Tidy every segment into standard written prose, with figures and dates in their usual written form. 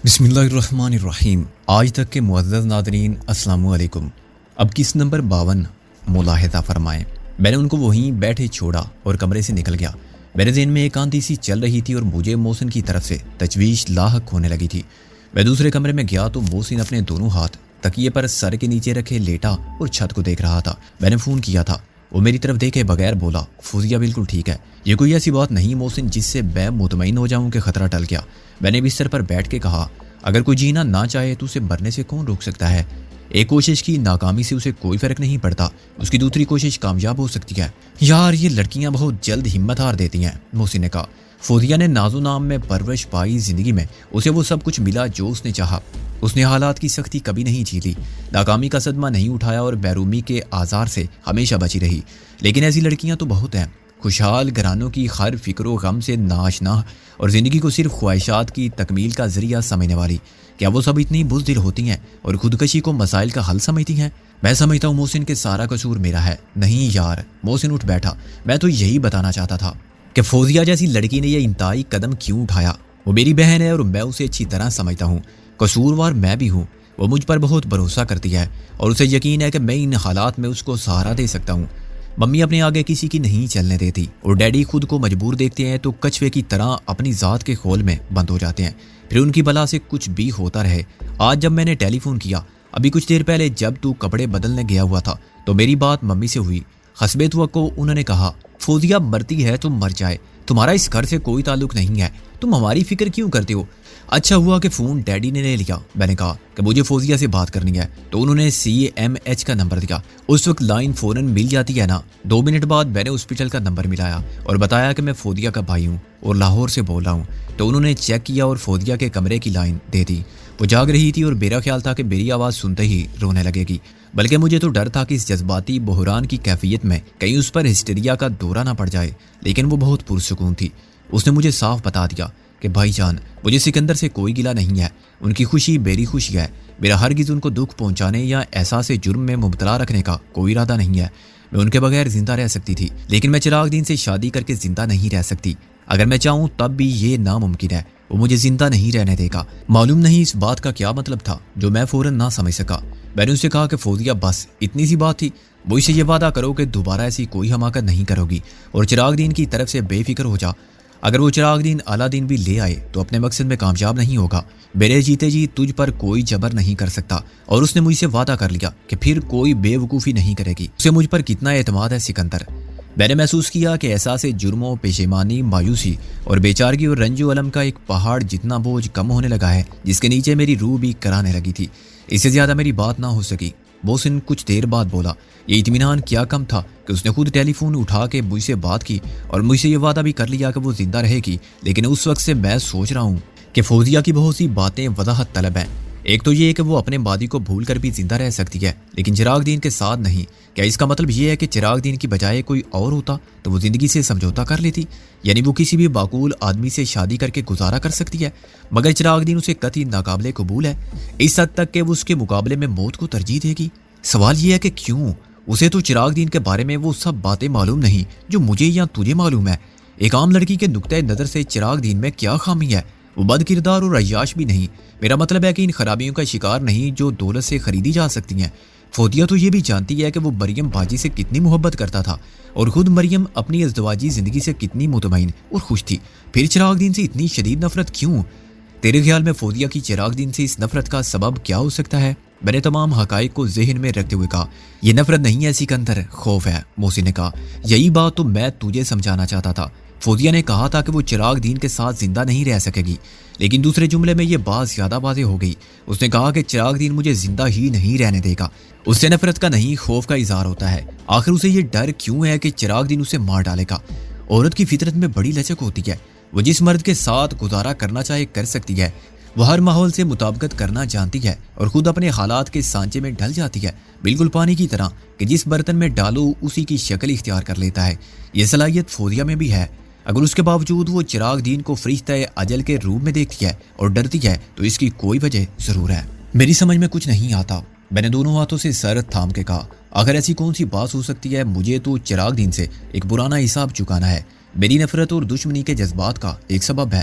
بسم اللہ الرحمن الرحیم۔ آج تک کے معزز ناظرین السلام علیکم۔ اب کس نمبر 52 ملاحظہ فرمائیں۔ میں نے ان کو وہیں بیٹھے چھوڑا اور کمرے سے نکل گیا۔ میرے ذہن میں ایک آندھی سی چل رہی تھی اور مجھے محسن کی طرف سے تشویش لاحق ہونے لگی تھی۔ میں دوسرے کمرے میں گیا تو محسن اپنے دونوں ہاتھ تکیے پر سر کے نیچے رکھے لیٹا اور چھت کو دیکھ رہا تھا۔ میں نے فون کیا تھا، وہ میری طرف دیکھے بغیر بولا، فوزیہ بالکل ٹھیک ہے۔ یہ کوئی ایسی بات نہیں محسن جس سے میں مطمئن ہو جاؤں کہ خطرہ ٹل گیا۔ میں نے بستر پر بیٹھ کے کہا، اگر کوئی جینا نہ چاہے تو اسے مرنے سے کون روک سکتا ہے؟ ایک کوشش کی ناکامی سے اسے کوئی فرق نہیں پڑتا، اس کی دوسری کوشش کامیاب ہو سکتی ہے۔ یار یہ لڑکیاں بہت جلد ہمت ہار دیتی ہیں، محسن نے کہا۔ فوزیہ نے نازو نام میں پرورش پائی، زندگی میں اسے وہ سب کچھ ملا جو اس نے چاہا۔ اس نے حالات کی سختی کبھی نہیں جھیلی، ناکامی کا صدمہ نہیں اٹھایا اور بیرومی کے آزار سے ہمیشہ بچی رہی۔ لیکن ایسی لڑکیاں تو بہت ہیں، خوشحال گھرانوں کی ہر فکر و غم سے ناشنا اور زندگی کو صرف خواہشات کی تکمیل کا ذریعہ سمجھنے والی۔ کیا وہ سب اتنی بزدل ہوتی ہیں اور خودکشی کو مسائل کا حل سمجھتی ہیں؟ میں سمجھتا ہوں محسن کہ سارا قصور میرا ہے۔ نہیں یار، محسن اٹھ بیٹھا۔ میں تو یہی بتانا چاہتا تھا کہ فوزیہ جیسی لڑکی نے یہ انتہائی قدم کیوں اٹھایا۔ وہ میری بہن ہے اور میں اسے اچھی طرح سمجھتا ہوں، قصوروار میں بھی ہوں۔ وہ مجھ پر بہت بھروسہ کرتی ہے اور اسے یقین ہے کہ میں ان حالات میں اس کو سہارا دے سکتا ہوں۔ ممی اپنے آگے کسی کی نہیں چلنے دیتی اور ڈیڈی خود کو مجبور دیکھتے ہیں تو کچھوے کی طرح اپنی ذات کے خول میں بند ہو جاتے ہیں، پھر ان کی بلا سے کچھ بھی ہوتا رہے۔ آج جب میں نے ٹیلی فون کیا، ابھی کچھ دیر پہلے جب تو کپڑے بدلنے گیا ہوا تھا، تو میری بات ممی سے ہوئی۔ حسب توقع انہوں نے کہا، فوزیہ مرتی ہے تو مر جائے، تمہارا اس گھر سے کوئی تعلق نہیں ہے، تم ہماری فکر کیوں کرتے ہو؟ اچھا ہوا کہ فون ڈیڈی نے لے لیا۔ میں نے کہا کہ مجھے فوزیہ سے بات کرنی ہے تو انہوں نے CMH کا نمبر دیا۔ اس وقت لائن فوراً مل جاتی ہے نا۔ 2 منٹ بعد میں نے ہاسپٹل کا نمبر ملایا اور بتایا کہ میں فوزیہ کا بھائی ہوں اور لاہور سے بول رہا ہوں، تو انہوں نے چیک کیا اور فوزیہ کے کمرے کی لائن دے دی۔ وہ جاگ رہی تھی اور میرا خیال تھا کہ میری آواز سنتے ہی رونے لگے گی، بلکہ مجھے تو ڈر تھا کہ اس جذباتی بحران کی کیفیت میں کہیں اس پر ہسٹیریا کا دورہ نہ پڑ جائے۔ لیکن وہ بہت پرسکون تھی۔ اس نے مجھے صاف بتا دیا کہ بھائی جان، مجھے سکندر سے کوئی گلہ نہیں ہے، ان کی خوشی میری خوشی ہے، میرا ہرگز ان کو دکھ پہنچانے یا احساس جرم میں مبتلا رکھنے کا کوئی ارادہ نہیں ہے۔ میں ان کے بغیر زندہ رہ سکتی تھی، لیکن میں چراغ دین سے شادی کر کے زندہ نہیں رہ سکتی۔ اگر میں چاہوں تب بھی یہ ناممکن ہے، وہ مجھے زندہ نہیں رہنے دے گا۔ معلوم نہیں اس بات کا کیا مطلب تھا جو میں فوراً نہ سمجھ سکا۔ میں نے اسے کہا کہ فوزیہ بس اتنی سی بات تھی، مجھ سے یہ وعدہ کرو کہ دوبارہ ایسی کوئی حماقت نہیں کرو گی اور چراغ دین کی طرف سے بے فکر ہو جا۔ اگر وہ چراغ دین اعلیٰ دین بھی لے آئے تو اپنے مقصد میں کامیاب نہیں ہوگا۔ میرے جیتے جی تجھ پر کوئی جبر نہیں کر سکتا، اور اس نے مجھ سے وعدہ کر لیا کہ پھر کوئی بے وقوفی نہیں کرے گی۔ اسے مجھ پر کتنا اعتماد ہے سکندر۔ میں نے محسوس کیا کہ احساس جرم و پشیمانی، مایوسی اور بیچارگی اور رنج و الم کا ایک پہاڑ جتنا بوجھ کم ہونے لگا ہے، جس کے نیچے میری روح بھی کرانے لگی تھی۔ اس سے زیادہ میری بات نہ ہو سکی۔ محسن کچھ دیر بعد بولا۔ یہ اطمینان کیا کم تھا کہ اس نے خود ٹیلی فون اٹھا کے مجھ سے بات کی اور مجھ سے یہ وعدہ بھی کر لیا کہ وہ زندہ رہے گی۔ لیکن اس وقت سے میں سوچ رہا ہوں کہ فوزیہ کی بہت سی باتیں وضاحت طلب ہیں۔ ایک تو یہ کہ وہ اپنے ماضی کو بھول کر بھی زندہ رہ سکتی ہے، لیکن چراغ دین کے ساتھ نہیں۔ کیا اس کا مطلب یہ ہے کہ چراغ دین کی بجائے کوئی اور ہوتا تو وہ زندگی سے سمجھوتا کر لیتی؟ یعنی وہ کسی بھی معقول آدمی سے شادی کر کے گزارا کر سکتی ہے، مگر چراغ دین اسے قطعی ناقابل قبول ہے، اس حد تک کہ وہ اس کے مقابلے میں موت کو ترجیح دے گی۔ سوال یہ ہے کہ کیوں؟ اسے تو چراغ دین کے بارے میں وہ سب باتیں معلوم نہیں جو مجھے یا تجھے معلوم ہے۔ ایک عام لڑکی کے نقطۂ نظر سے چراغ دین میں کیا خامی ہے؟ وہ بد کردار اور عیاش بھی نہیں۔ میرا مطلب ہے کہ ان خرابیوں کا شکار نہیں جو دولت سے خریدی جا سکتی ہیں۔ فوزیہ تو یہ بھی جانتی ہے کہ وہ مریم باجی سے کتنی محبت کرتا تھا اور خود مریم اپنی ازدواجی زندگی سے کتنی مطمئن اور خوش تھی، پھر چراغ دین سے اتنی شدید نفرت کیوں؟ تیرے خیال میں فوزیہ کی چراغ دین سے اس نفرت کا سبب کیا ہو سکتا ہے؟ میں نے تمام حقائق کو ذہن میں رکھتے ہوئے کہا، یہ نفرت نہیں ہے سکندر، خوف ہے۔ محسن نے کہا، یہی بات تو میں تجھے سمجھانا چاہتا تھا۔ فوزیہ نے کہا تھا کہ وہ چراغ دین کے ساتھ زندہ نہیں رہ سکے گی، لیکن دوسرے جملے میں یہ بات زیادہ واضح ہو گئی۔ اس نے کہا کہ چراغ دین مجھے زندہ ہی نہیں رہنے دے گا۔ اس سے نفرت کا نہیں، خوف کا اظہار ہوتا ہے۔ آخر اسے یہ ڈر کیوں ہے کہ چراغ دین اسے مار ڈالے گا؟ عورت کی فطرت میں بڑی لچک ہوتی ہے، وہ جس مرد کے ساتھ گزارا کرنا چاہے کر سکتی ہے۔ وہ ہر ماحول سے مطابقت کرنا جانتی ہے اور خود اپنے حالات کے سانچے میں ڈھل جاتی ہے، بالکل پانی کی طرح کہ جس برتن میں ڈالو اسی کی شکل اختیار کر لیتا ہے۔ یہ صلاحیت فوزیہ میں بھی ہے۔ اگر اس کے باوجود وہ چراغ دین کو فرشتہ اجل کے روپ میں دیکھتی ہے اور ڈرتی ہے تو اس کی کوئی وجہ ضرور ہے۔ میری سمجھ میں کچھ نہیں آتا۔ میں نے دونوں ہاتھوں سے سر تھام کے کہا، اگر ایسی کون سی بات ہو سکتی ہے؟ مجھے تو چراغ دین سے ایک پرانا حساب چکانا ہے۔ میری نفرت اور دشمنی کے جذبات کا ایک سبب ہے۔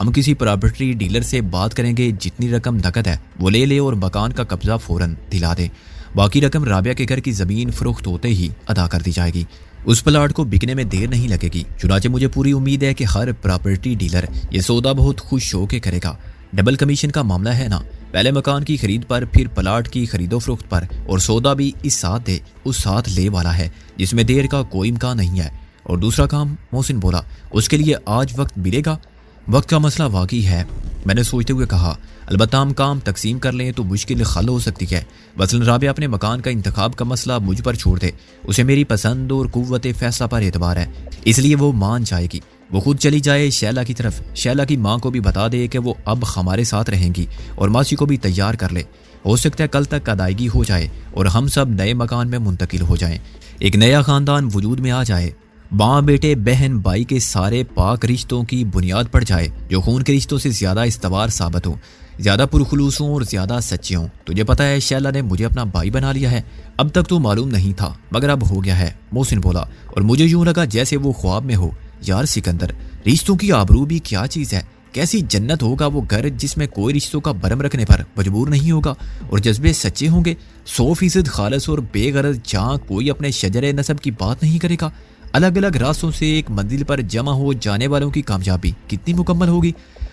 ہم کسی پراپرٹی ڈیلر سے بات کریں گے، جتنی رقم نقد ہے وہ لے لے اور مکان کا قبضہ فوراً دلا دے، باقی رقم رابعہ کے گھر کی زمین فروخت ہوتے ہی ادا کر دی جائے گی۔ اس پلاٹ کو بکنے میں دیر نہیں لگے گی۔ چنانچہ مجھے پوری امید ہے کہ ہر پراپرٹی ڈیلر یہ سودا بہت خوش ہو کے کرے گا۔ ڈبل کمیشن کا معاملہ ہے نا، پہلے مکان کی خرید پر، پھر پلاٹ کی خرید و فروخت پر، اور سودا بھی اس ساتھ دے اس ساتھ لے والا ہے، جس میں دیر کا کوئی امکان نہیں ہے۔ اور دوسرا کام، محسن بولا، اس کے لیے آج وقت ملے گا؟ وقت کا مسئلہ واقعی ہے، میں نے سوچتے ہوئے کہا، البتہ ہم کام تقسیم کر لیں تو مشکل حل ہو سکتی ہے۔ مثلاً رابعہ اپنے مکان کا انتخاب کا مسئلہ مجھ پر چھوڑ دے، اسے میری پسند اور قوت فیصلہ پر اعتبار ہے، اس لیے وہ مان جائے گی۔ وہ خود چلی جائے شیلا کی طرف، شیلا کی ماں کو بھی بتا دے کہ وہ اب ہمارے ساتھ رہیں گی، اور ماسی کو بھی تیار کر لے۔ ہو سکتا ہے کل تک ادائیگی ہو جائے اور ہم سب نئے مکان میں منتقل ہو جائیں، ایک نیا خاندان وجود میں آ جائے، ماں بیٹے بہن بھائی کے سارے پاک رشتوں کی بنیاد پڑ جائے، جو خون کے رشتوں سے زیادہ استوار ثابت ہوں، زیادہ پرخلوص ہوں اور زیادہ سچے ہوں۔ تجھے پتہ ہے شیلا نے مجھے اپنا بھائی بنا لیا ہے، اب تک تو معلوم نہیں تھا مگر اب ہو گیا ہے، محسن بولا، اور مجھے یوں لگا جیسے وہ خواب میں ہو۔ یار سکندر، رشتوں کی آبرو بھی کیا چیز ہے، کیسی جنت ہوگا وہ گھر جس میں کوئی رشتوں کا برم رکھنے پر مجبور نہیں ہوگا، اور جذبے سچے ہوں گے، 100% خالص اور بے غرض، جہاں کوئی اپنے شجر نسب کی بات نہیں کرے گا۔ الگ الگ راستوں سے ایک منزل پر جمع ہو جانے والوں کی کامیابی کتنی مکمل ہوگی۔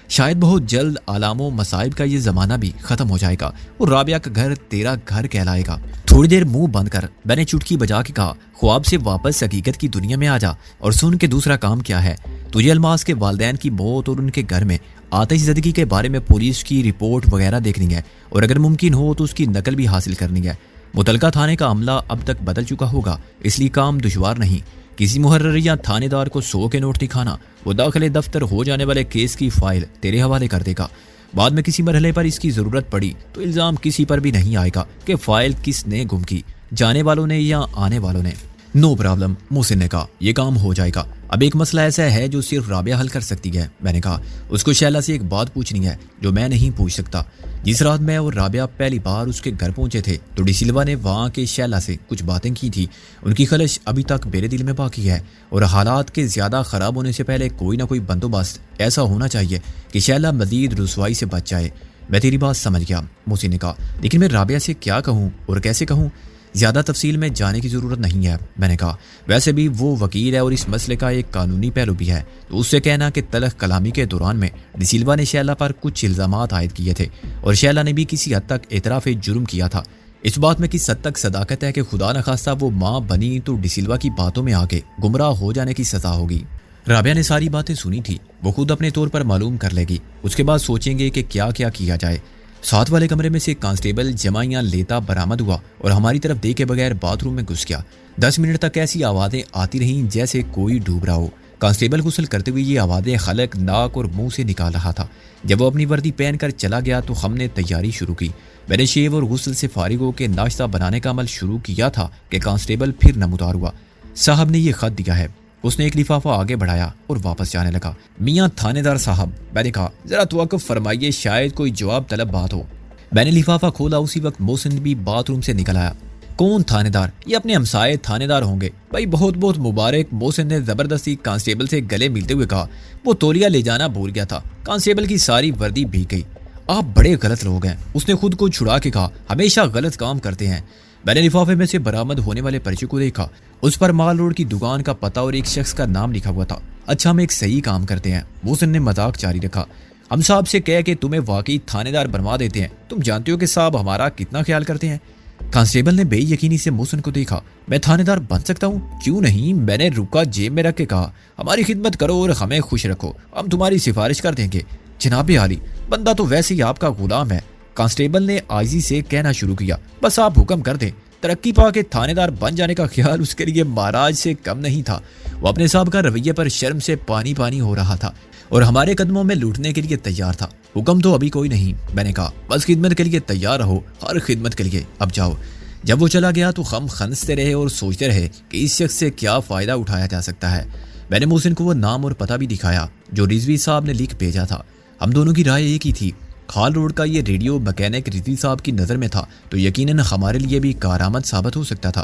شاید بہت جلد آلام و مصائب کا یہ زمانہ بھی ختم ہو جائے گا اور رابعہ کا گھر تیرا گھر کہلائے گا۔ تھوڑی دیر منہ بند کر میں نے چٹکی بجا کے کہا، خواب سے واپس حقیقت کی دنیا میں آ جا اور سن کے دوسرا کام کیا ہے۔ تجھے الماس کے والدین کی موت اور ان کے گھر میں آتش زدگی کے بارے میں پولیس کی رپورٹ وغیرہ دیکھنی ہے، اور اگر ممکن ہو تو اس کی نقل بھی حاصل کرنی ہے۔ متعلقہ تھانے کا عملہ اب تک بدل چکا ہوگا، اس لیے کام دشوار نہیں۔ کسی محرر یا تھانے دار کو 100 کے نوٹ دکھانا، وہ داخل دفتر ہو جانے والے کیس کی فائل تیرے حوالے کر دے گا۔ بعد میں کسی مرحلے پر اس کی ضرورت پڑی تو الزام کسی پر بھی نہیں آئے گا کہ فائل کس نے گم کی، جانے والوں نے یا آنے والوں نے۔ نو پرابلم، محسن نے کہا، یہ کام ہو جائے گا۔ اب ایک مسئلہ ایسا ہے جو صرف رابعہ حل کر سکتی ہے، میں نے کہا۔ اس کو شیلا سے ایک بات پوچھنی ہے جو میں نہیں پوچھ سکتا۔ جس رات میں اور رابعہ پہلی بار اس کے گھر پہنچے تھے تو ڈی سلوا نے وہاں کے شیلا سے کچھ باتیں کی تھی، ان کی خلش ابھی تک میرے دل میں باقی ہے، اور حالات کے زیادہ خراب ہونے سے پہلے کوئی نہ کوئی بندوبست ایسا ہونا چاہیے کہ شیلا مزید رسوائی سے بچ جائے۔ میں تیری بات سمجھ گیا، محسن نے کہا، لیکن میں رابعہ سے کیا کہوں اور کیسے کہوں؟ زیادہ تفصیل میں جانے کی ضرورت نہیں ہے، میں نے کہا۔ ویسے بھی وہ وکیل ہے اور اس مسئلے کا ایک قانونی پہلو بھی ہے، تو اس سے کہنا کہ تلخ کلامی کے دوران میں ڈی سلوا نے شیلا پر کچھ الزامات عائد کیے تھے، اور شیلا نے بھی کسی حد تک اعتراف جرم کیا تھا۔ اس بات میں کس حد تک صداقت ہے کہ خدا نخواستہ وہ ماں بنی تو ڈی سلوا کی باتوں میں آ کے گمراہ ہو جانے کی سزا ہوگی۔ رابعہ نے ساری باتیں سنی تھی، وہ خود اپنے طور پر معلوم کر لے گی، اس کے بعد سوچیں گے کہ کیا کیا جائے۔ ساتھ والے کمرے میں سے کانسٹیبل جمائیاں لیتا برآمد ہوا اور ہماری طرف دیکھے بغیر باتھ روم میں گھس گیا۔ 10 منٹ تک ایسی آوازیں آتی رہیں جیسے کوئی ڈوب رہا ہو۔ کانسٹیبل غسل کرتے ہوئے یہ آوازیں خلق ناک اور منہ سے نکال رہا تھا۔ جب وہ اپنی وردی پہن کر چلا گیا تو ہم نے تیاری شروع کی۔ میں نے شیو اور غسل سے فارغ ہو کے ناشتہ بنانے کا عمل شروع کیا تھا کہ کانسٹیبل پھر نمودار ہوا۔ صاحب نے یہ خط دیا ہے۔ اس نے ایک لفافہ آگے بڑھایا اور واپس جانے لگا۔ میاں تھانے دار صاحب، میں نے کہا، ذرا توقف فرمائیے، شاید کوئی جواب طلب بات ہو۔ میں نے لفافہ کھولا، اسی وقت محسن بھی باتھ روم سے نکل آیا۔ کون تھانے دار؟ یہ اپنے ہمسائے تھانے دار ہوں گے۔ بھائی بہت بہت مبارک، محسن نے زبردستی کانسٹیبل سے گلے ملتے ہوئے کہا۔ وہ تولیہ لے جانا بھول گیا تھا۔ کانسٹیبل کی ساری وردی بھیگ گئی۔ آپ بڑے غلط لوگ ہیں، اس نے خود کو چھڑا کے کہا، ہمیشہ غلط کام کرتے ہیں۔ میں نے لفافے میں سے برآمد ہونے والے پرچے کو دیکھا، اس پر مال روڈ کی دکان کا پتہ اور ایک شخص کا نام لکھا ہوا تھا۔ اچھا، ہم ایک صحیح کام کرتے ہیں، محسن نے مذاق جاری رکھا۔ ہم صاحب سے کہہ کہ تمہیں واقعی تھانے دار بنوا دیتے ہیں، تم جانتے ہو کہ صاحب ہمارا کتنا خیال کرتے ہیں۔ کانسٹیبل نے بے یقینی سے محسن کو دیکھا۔ میں تھانے دار بن سکتا ہوں؟ کیوں نہیں، میں نے رکا جیب میں رکھ کے کہا، ہماری خدمت کرو اور ہمیں خوش رکھو، ہم تمہاری سفارش کر دیں گے۔ جناب عالی، بندہ تو ویسے ہی آپ کا غلام ہے، کانسٹیبل نے عاجزی سے کہنا شروع کیا۔ بس آپ حکم کر دیں۔ ترقی پا کے تھانے دار بن جانے کا خیال اس کے لیے مہاراج سے کم نہیں تھا۔ وہ اپنے صاحب کا رویے پر شرم سے پانی پانی ہو رہا تھا اور ہمارے قدموں میں لوٹنے کے لیے تیار تھا۔ حکم تو ابھی کوئی نہیں، میں نے کہا، بس خدمت کے لیے تیار رہو، ہر خدمت کے لیے، اب جاؤ۔ جب وہ چلا گیا تو ہم خنستے رہے اور سوچتے رہے کہ اس شخص سے کیا فائدہ اٹھایا جا سکتا ہے۔ میں نے محسن کو وہ نام اور پتہ بھی دکھایا جو رضوی صاحب نے لکھ بھیجا تھا۔ ہم دونوں کی رائے ایک ہی تھی، خال روڈ کا یہ ریڈیو مکینک رضوی صاحب کی نظر میں تھا تو یقیناً ہمارے لیے بھی کارآمد ثابت ہو سکتا تھا۔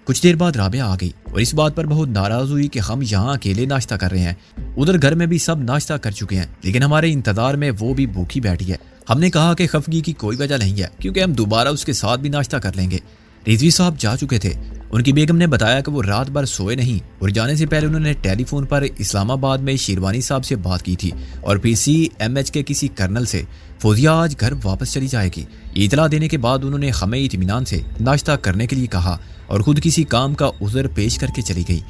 کچھ دیر بعد رابعہ آ گئی اور اس بات پر بہت ناراض ہوئی کہ ہم یہاں اکیلے ناشتہ کر رہے ہیں، ادھر گھر میں بھی سب ناشتہ کر چکے ہیں، لیکن ہمارے انتظار میں وہ بھی بھوکی بیٹھی ہے۔ ہم نے کہا کہ خفگی کی کوئی وجہ نہیں ہے، کیونکہ ہم دوبارہ اس کے ساتھ بھی ناشتہ کر لیں گے۔ رضوی صاحب جا چکے تھے۔ ان کی بیگم نے بتایا کہ وہ رات بھر سوئے نہیں اور جانے سے پہلے انہوں نے ٹیلی فون پر اسلام آباد میں شیروانی صاحب سے بات کی تھی اور پھر CMH کے کسی کرنل سے۔ فوزیہ آج گھر واپس چلی جائے گی، یہ اطلاع دینے کے بعد انہوں نے ہمیں اطمینان سے ناشتہ کرنے کے لیے کہا اور خود کسی کام کا عذر پیش کر کے چلی گئی۔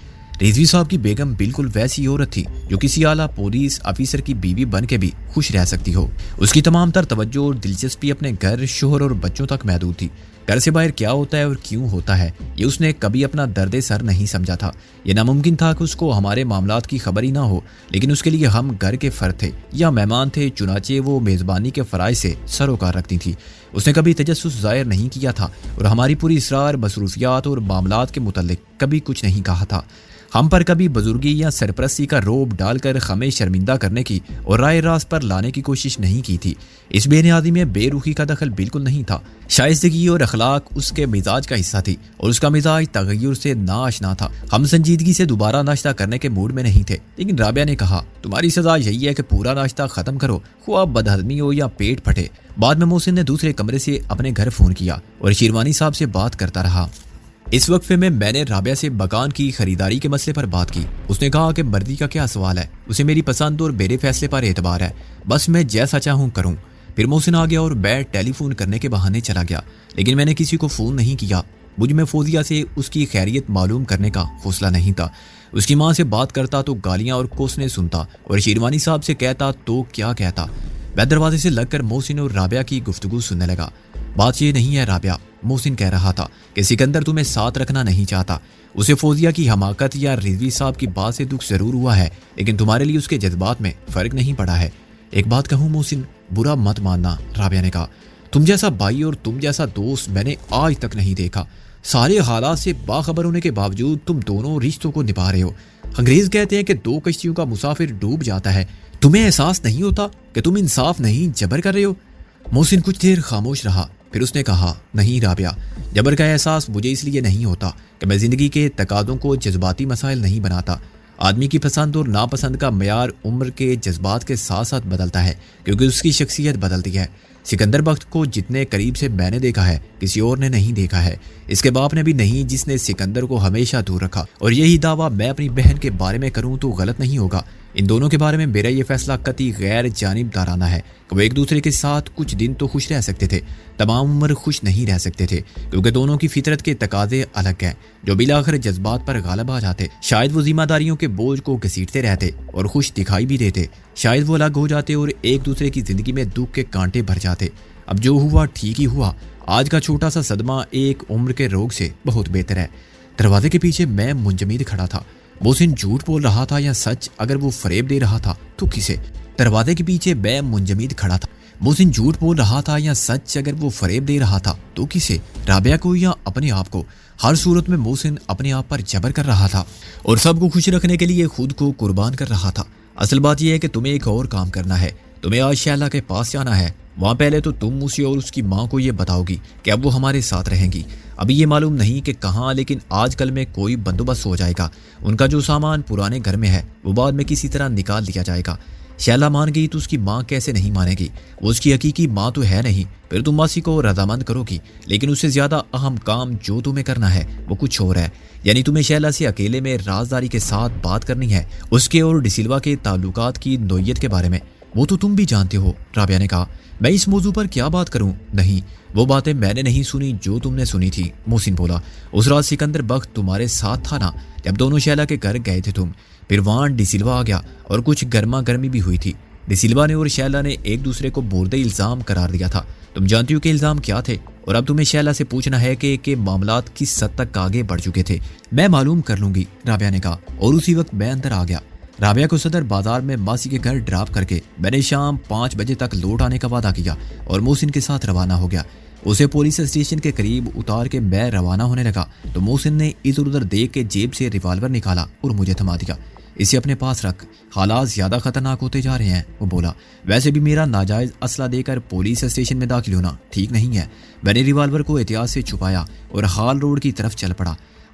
رضوی صاحب کی بیگم بالکل ویسی عورت تھی جو کسی اعلیٰ پولیس آفیسر کی بیوی بن کے بھی خوش رہ سکتی ہو۔ اس کی تمام تر توجہ اور دلچسپی اپنے گھر، شوہر اور بچوں تک محدود تھی۔ گھر سے باہر کیا ہوتا ہے اور کیوں ہوتا ہے یہ اس نے کبھی اپنا درد سر نہیں سمجھا تھا۔ یہ ناممکن تھا کہ اس کو ہمارے معاملات کی خبر ہی نہ ہو، لیکن اس کے لیے ہم گھر کے فرد تھے یا مہمان تھے، چنانچہ وہ میزبانی کے فرائض سے سروکار رکھتی تھی۔ اس نے کبھی تجسس ظاہر نہیں کیا تھا اور ہماری پوری اسرار، مصروفیات اور معاملات کے متعلق کبھی کچھ نہیں کہا تھا۔ ہم پر کبھی بزرگی یا سرپرستی کا روب ڈال کر ہمیں شرمندہ کرنے کی اور رائے راست پر لانے کی کوشش نہیں کی تھی۔ اس بے نیازی میں بے رخی کا دخل بالکل نہیں تھا۔ شائستگی اور اخلاق اس کے مزاج کا حصہ تھی اور اس کا مزاج تغیر سے ناآشنا تھا۔ ہم سنجیدگی سے دوبارہ ناشتہ کرنے کے موڈ میں نہیں تھے، لیکن رابعہ نے کہا تمہاری سزا یہی ہے کہ پورا ناشتہ ختم کرو، خواہ بدہضمی ہو یا پیٹ پھٹے۔ بعد میں محسن نے دوسرے کمرے سے اپنے گھر فون کیا اور شیروانی صاحب سے بات کرتا رہا۔ اس وقفے میں نے رابعہ سے مکان کی خریداری کے مسئلے پر بات کی۔ اس نے کہا کہ مرضی کا کیا سوال ہے، اسے میری پسند اور میرے فیصلے پر اعتبار ہے، بس میں جیسا چاہوں کروں۔ پھر محسن آ گیا اور بیٹھ ٹیلی فون کرنے کے بہانے چلا گیا، لیکن میں نے کسی کو فون نہیں کیا۔ مجھ میں فوزیہ سے اس کی خیریت معلوم کرنے کا حوصلہ نہیں تھا۔ اس کی ماں سے بات کرتا تو گالیاں اور کوسنے سنتا اور شیروانی صاحب سے کہتا تو کیا کہتا۔ میں دروازے سے لگ کر محسن اور رابعہ کی گفتگو سننے لگا۔ بات یہ نہیں ہے رابعہ، محسن کہہ رہا تھا کہ سکندر تمہیں ساتھ رکھنا نہیں چاہتا۔ اسے فوزیہ کی حماقت یا رضوی صاحب کی بات سے دکھ ضرور ہوا ہے، لیکن تمہارے لیے اس کے جذبات میں فرق نہیں پڑا ہے۔ ایک بات کہوں محسن، برا مت ماننا، رابعہ نے کہا۔ تم جیسا بھائی اور تم جیسا دوست میں نے آج تک نہیں دیکھا۔ سارے حالات سے باخبر ہونے کے باوجود تم دونوں رشتوں کو نبھا رہے ہو۔ انگریز کہتے ہیں کہ دو کشتیوں کا مسافر ڈوب جاتا ہے۔ تمہیں احساس نہیں ہوتا کہ تم انصاف نہیں جبر کر رہے ہو؟ محسن کچھ دیر خاموش رہا، پھر اس نے کہا نہیں رابعہ، جبر کا احساس مجھے اس لیے نہیں ہوتا کہ میں زندگی کے تقاضوں کو جذباتی مسائل نہیں بناتا۔ آدمی کی پسند اور ناپسند کا معیار عمر کے جذبات کے ساتھ ساتھ بدلتا ہے، کیونکہ اس کی شخصیت بدلتی ہے۔ سکندر بخت کو جتنے قریب سے میں نے دیکھا ہے کسی اور نے نہیں دیکھا ہے، اس کے باپ نے بھی نہیں، جس نے سکندر کو ہمیشہ دور رکھا۔ اور یہی دعویٰ میں اپنی بہن کے بارے میں کروں تو غلط نہیں ہوگا۔ ان دونوں کے بارے میں میرا یہ فیصلہ قطعی غیر جانبدارانہ ہے کہ وہ ایک دوسرے کے ساتھ کچھ دن تو خوش رہ سکتے تھے، تمام عمر خوش نہیں رہ سکتے تھے، کیونکہ دونوں کی فطرت کے تقاضے الگ ہیں جو بالآخر جذبات پر غالب آ جاتے۔ شاید وہ ذمہ داریوں کے بوجھ کو گھسیٹتے رہتے اور خوش دکھائی بھی دیتے، شاید وہ الگ ہو جاتے اور ایک دوسرے کی زندگی میں دکھ کے کانٹے بھر جاتے۔ اب جو ہوا ٹھیک ہی ہوا۔ آج کا چھوٹا سا صدمہ ایک عمر کے روگ سے بہت بہتر ہے۔ دروازے کے پیچھے میں منجمد کھڑا تھا۔ محسن جھوٹ بول رہا تھا یا سچ؟ اگر وہ فریب دے رہا تھا تو کسے؟ دروازے کے پیچھے میں منجمد کھڑا تھا۔ محسن جھوٹ بول رہا تھا یا سچ؟ اگر وہ فریب دے رہا تھا تو کسے؟ رابعہ کو یا اپنے آپ کو؟ ہر صورت میں محسن اپنے آپ پر جبر کر رہا تھا اور سب کو خوش رکھنے کے لیے خود کو قربان کر رہا تھا۔ اصل بات یہ ہے کہ تمہیں ایک اور کام کرنا ہے۔ تمہیں آج شیلا کے پاس جانا ہے۔ وہاں پہلے تو تم اسے اور اس کی ماں کو یہ بتاؤ گی کہ اب وہ ہمارے ساتھ رہیں گی۔ ابھی یہ معلوم نہیں کہ کہاں، لیکن آج کل میں کوئی بندوبست ہو جائے گا۔ ان کا جو سامان پرانے گھر میں ہے وہ بعد میں کسی طرح نکال دیا جائے گا۔ شیلا مان گئی تو اس کی ماں کیسے نہیں مانے گی؟ وہ اس کی حقیقی ماں تو ہے نہیں۔ پھر تم ماسی کو رضامند کرو گی، لیکن اس سے زیادہ اہم کام جو تمہیں کرنا ہے وہ کچھ اور ہے۔ یعنی تمہیں شیلا سے اکیلے میں رازداری کے ساتھ بات کرنی ہے، اس کے اور ڈسلوا کے تعلقات کی نوعیت کے بارے میں۔ وہ تو تم بھی جانتے ہو، رابعہ نے کہا۔ میں اس موضوع پر کیا بات کروں؟ نہیں، وہ باتیں میں نے نہیں سنی جو تم نے سنی تھی، محسن بولا۔ اس رات سکندر بخت تمہارے ساتھ تھا نا، جب دونوں شیلا کے گھر گئے تھے تم؟ پھر وہاں ڈسلوا آ گیا اور کچھ گرما گرمی بھی ہوئی تھی۔ ڈسلوا نے اور شیلا نے ایک دوسرے کو بورد الزام قرار دیا تھا۔ تم جانتی ہو کہ الزام کیا تھے، اور اب تمہیں شیلا سے پوچھنا ہے کہ معاملات کس حد تک آگے بڑھ چکے تھے۔ میں معلوم کر لوں گی، رابعہ نے کہا، اور اسی وقت میں اندر آ گیا۔ رابعہ کو صدر بازار میں ماسی کے گھر ڈراپ کر کے میں نے شام 5 بجے تک لوٹ آنے کا وعدہ کیا اور محسن کے ساتھ روانہ ہو گیا۔ اسے پولیس اسٹیشن کے قریب اتار کے میں روانہ ہونے لگا تو محسن نے ادھر ادھر دیکھ کے جیب سے ریوالور نکالا اور مجھے تھما دیا۔ اسے اپنے پاس رکھ، حالات زیادہ خطرناک ہوتے جا رہے ہیں، وہ بولا۔ ویسے بھی میرا ناجائز اسلحہ دے کر پولیس اسٹیشن میں داخل ہونا ٹھیک نہیں ہے۔ میں نے ریوالور کو احتیاط سے چھپایا اور ہال روڈ کی طرف چل پڑا۔